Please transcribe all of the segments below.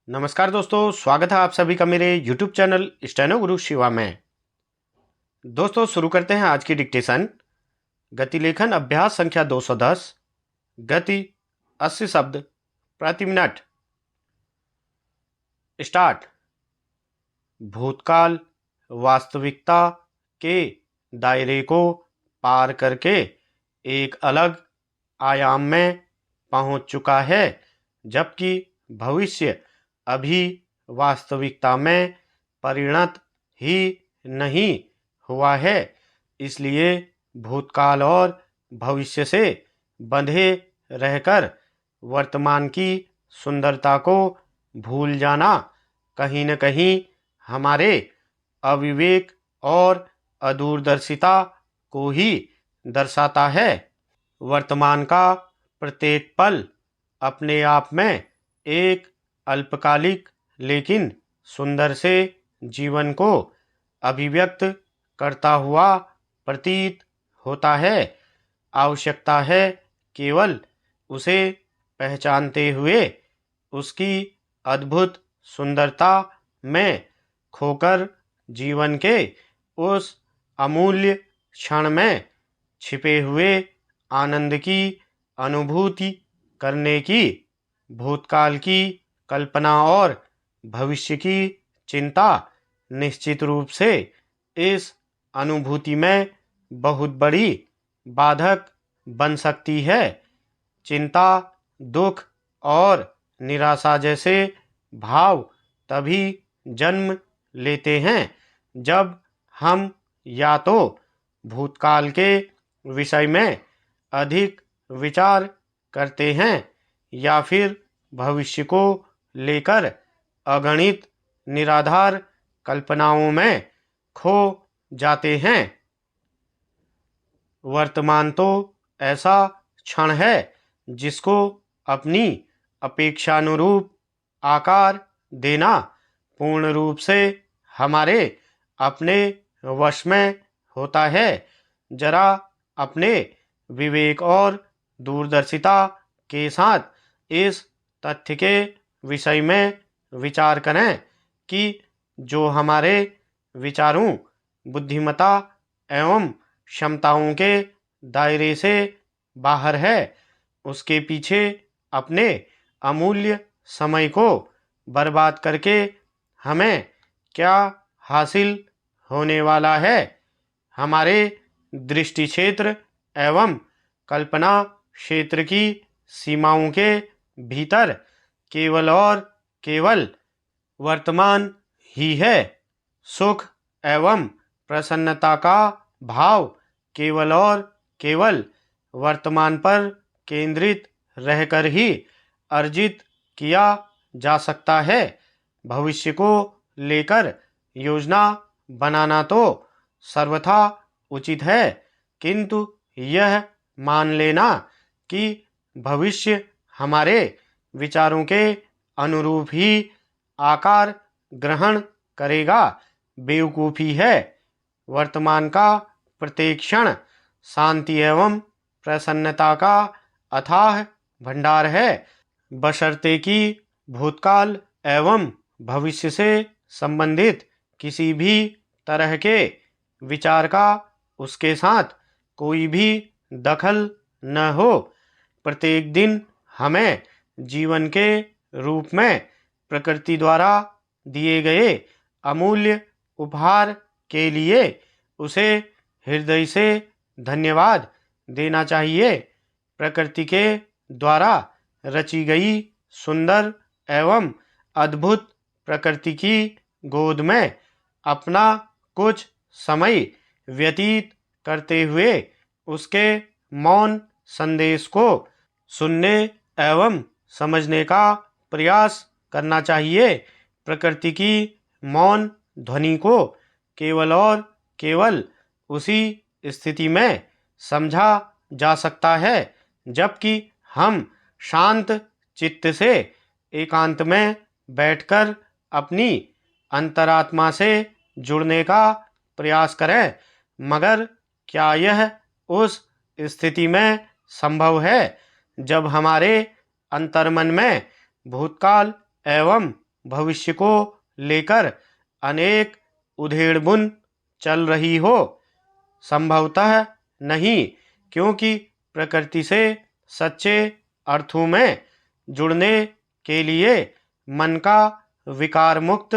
नमस्कार दोस्तों, स्वागत है आप सभी का मेरे YouTube चैनल स्टेनो गुरु शिवा में। दोस्तों शुरू करते हैं आज की डिक्टेशन। गति लेखन अभ्यास संख्या 210। गति 80 शब्द प्रति मिनट। स्टार्ट। भूतकाल वास्तविकता के दायरे को पार करके एक अलग आयाम में पहुंच चुका है, जबकि भविष्य अभी वास्तविकता में परिणत ही नहीं हुआ है। इसलिए भूतकाल और भविष्य से बंधे रहकर वर्तमान की सुंदरता को भूल जाना कहीं न कहीं हमारे अविवेक और अदूरदर्शिता को ही दर्शाता है। वर्तमान का प्रत्येक पल अपने आप में एक अल्पकालिक लेकिन सुंदर से जीवन को अभिव्यक्त करता हुआ प्रतीत होता है। आवश्यकता है केवल उसे पहचानते हुए उसकी अद्भुत सुंदरता में खोकर जीवन के उस अमूल्य क्षण में छिपे हुए आनंद की अनुभूति करने की। भूतकाल की कल्पना और भविष्य की चिंता निश्चित रूप से इस अनुभूति में बहुत बड़ी बाधक बन सकती है। चिंता, दुख और निराशा जैसे भाव तभी जन्म लेते हैं जब हम या तो भूतकाल के विषय में अधिक विचार करते हैं या फिर भविष्य को लेकर अगणित निराधार कल्पनाओं में खो जाते हैं। वर्तमान तो ऐसा क्षण है जिसको अपनी अपेक्षानुरूप आकार देना पूर्ण रूप से हमारे अपने वश में होता है। जरा अपने विवेक और दूरदर्शिता के साथ इस तथ्य के विषय में विचार करें कि जो हमारे विचारों, बुद्धिमत्ता एवं क्षमताओं के दायरे से बाहर है, उसके पीछे अपने अमूल्य समय को बर्बाद करके हमें क्या हासिल होने वाला है। हमारे दृष्टि क्षेत्र एवं कल्पना क्षेत्र की सीमाओं के भीतर केवल और केवल वर्तमान ही है। सुख एवं प्रसन्नता का भाव केवल और केवल वर्तमान पर केंद्रित रहकर ही अर्जित किया जा सकता है। भविष्य को लेकर योजना बनाना तो सर्वथा उचित है, किंतु यह मान लेना कि भविष्य हमारे विचारों के अनुरूप ही आकार ग्रहण करेगा बेवकूफ़ी है। वर्तमान का प्रत्येक क्षण शांति एवं प्रसन्नता का अथाह भंडार है, बशर्ते कि भूतकाल एवं भविष्य से संबंधित किसी भी तरह के विचार का उसके साथ कोई भी दखल न हो। प्रत्येक दिन हमें जीवन के रूप में प्रकृति द्वारा दिए गए अमूल्य उपहार के लिए उसे हृदय से धन्यवाद देना चाहिए। प्रकृति के द्वारा रची गई सुंदर एवं अद्भुत प्रकृति की गोद में अपना कुछ समय व्यतीत करते हुए उसके मौन संदेश को सुनने एवं समझने का प्रयास करना चाहिए। प्रकृति की मौन ध्वनि को केवल और केवल उसी स्थिति में समझा जा सकता है जबकि हम शांत चित्त से एकांत में बैठकर अपनी अंतरात्मा से जुड़ने का प्रयास करें। मगर क्या यह उस स्थिति में संभव है जब हमारे अंतर्मन में भूतकाल एवं भविष्य को लेकर अनेक उधेड़बुन चल रही हो? संभवतः नहीं, क्योंकि प्रकृति से सच्चे अर्थों में जुड़ने के लिए मन का विकार मुक्त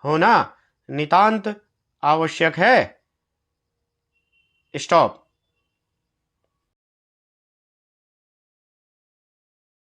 होना नितांत आवश्यक है। स्टॉप।